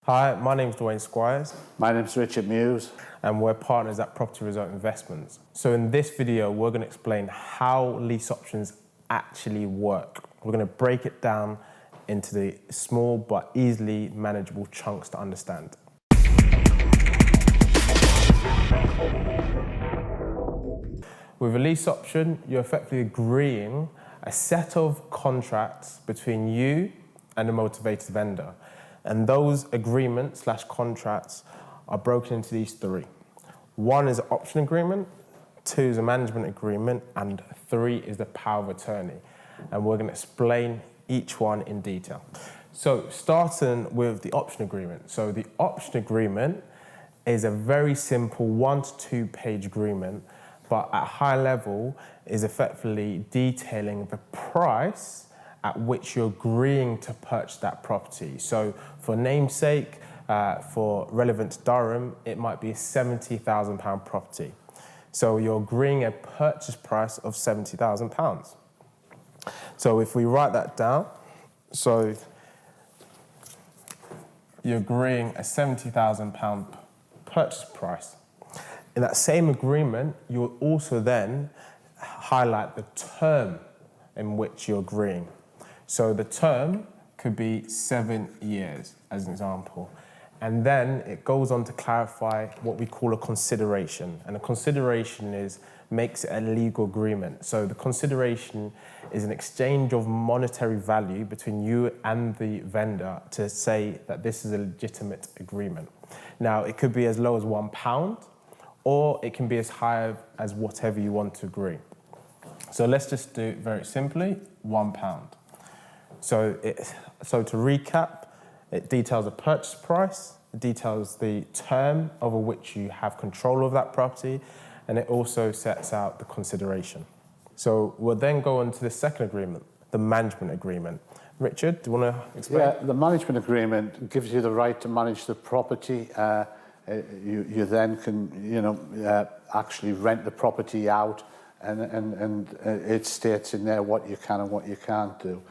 Hi, my name's Dwayne Squires. My name's Richard Muse. And we're partners at Property Result Investments. So in this video, we're going to explain how lease options actually work. We're going to break it down into the small but easily manageable chunks to understand. With a lease option, you're effectively agreeing a set of contracts between you and a motivated vendor. And those agreements/contracts are broken into these three. One is an option agreement, two is a management agreement, and three is the power of attorney. And we're going to explain each one in detail. So starting with the option agreement. So the option agreement is a very simple 1 to 2 page agreement, but at high level is effectively detailing the price at which you're agreeing to purchase that property. So for namesake, for relevant to Durham, it might be a £70,000 property. So you're agreeing a purchase price of £70,000. So if we write that down, so you're agreeing a £70,000 purchase price. In that same agreement, you'll also then highlight the term in which you're agreeing. So the term could be 7 years, as an example. And then it goes on to clarify what we call a consideration. And a consideration makes it a legal agreement. So the consideration is an exchange of monetary value between you and the vendor to say that this is a legitimate agreement. Now, it could be as low as £1, or it can be as high as whatever you want to agree. So let's just do it very simply, £1. So to recap, it details the purchase price, it details the term over which you have control of that property, and it also sets out the consideration. So we'll then go on to the second agreement, the management agreement. Richard, do you want to explain? Yeah, the management agreement gives you the right to manage the property. You then can, actually rent the property out, and it states in there what you can and what you can't do.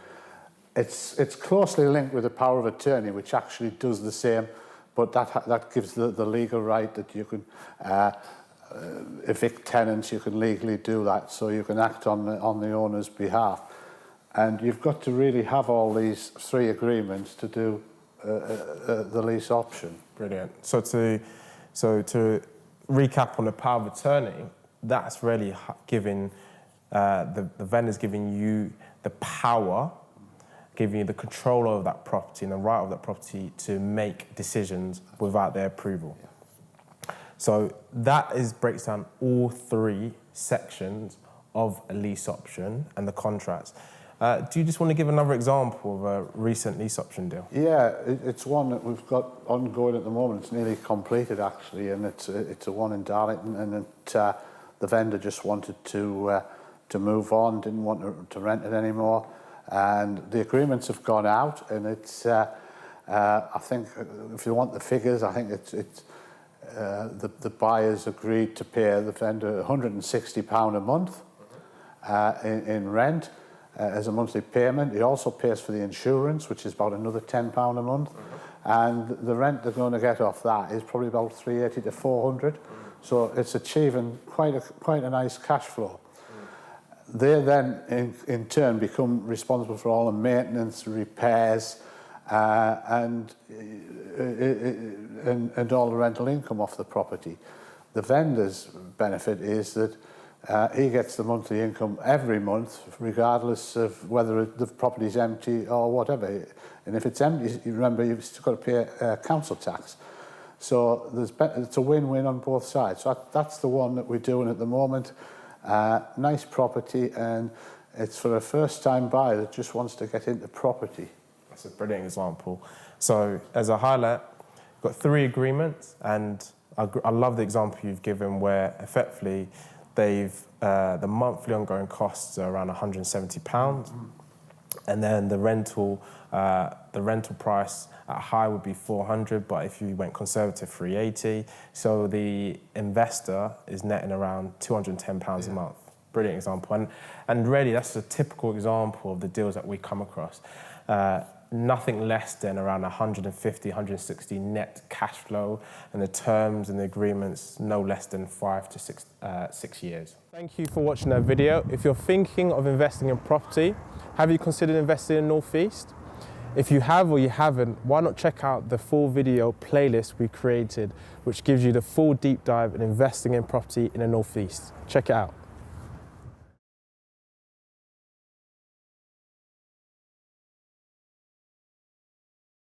It's closely linked with the power of attorney, which actually does the same, but that gives the legal right that you can evict tenants. You can legally do that, so you can act on the owner's behalf. And you've got to really have all these three agreements to do the lease option. Brilliant. So to recap on the power of attorney, that's really giving the vendor's giving you the power, giving you the control over that property and the right of that property to make decisions without their approval. Yeah. So that breaks down all three sections of a lease option and the contracts. Do you just want to give another example of a recent lease option deal? Yeah, it's one that we've got ongoing at the moment. It's nearly completed, actually, and it's a one in Darlington, and the vendor just wanted to move on, didn't want to rent it anymore. And the agreements have gone out, and it's I think if you want the figures, I think the buyers agreed to pay the vendor £160 a month in rent as a monthly payment. He also pays for the insurance, which is about another £10 a month, and the rent they're going to get off that is probably about £380 to £400. So it's achieving quite a nice cash flow. They then, in turn, become responsible for all the maintenance, repairs, and all the rental income off the property. The vendor's benefit is that he gets the monthly income every month, regardless of whether the property's empty or whatever. And if it's empty, you remember, you've still got to pay council tax. So it's a win-win on both sides. So that's the one that we're doing at the moment. Nice property, and it's for a first-time buyer that just wants to get into property. That's a brilliant example. So as a highlight, we've got 3 agreements, and I love the example you've given where effectively the monthly ongoing costs are around £170, and then the rental price at high would be £400, but if you went conservative, £380. So the investor is netting around £210 a month. Brilliant example, and really that's a typical example of the deals that we come across. nothing less than around 150, 160 net cash flow, and the terms and the agreements no less than 5 to 6 years. Thank you for watching that video. If you're thinking of investing in property, have you considered investing in North East? If you have or you haven't, why not check out the full video playlist we created, which gives you the full deep dive in investing in property in the North East. Check it out.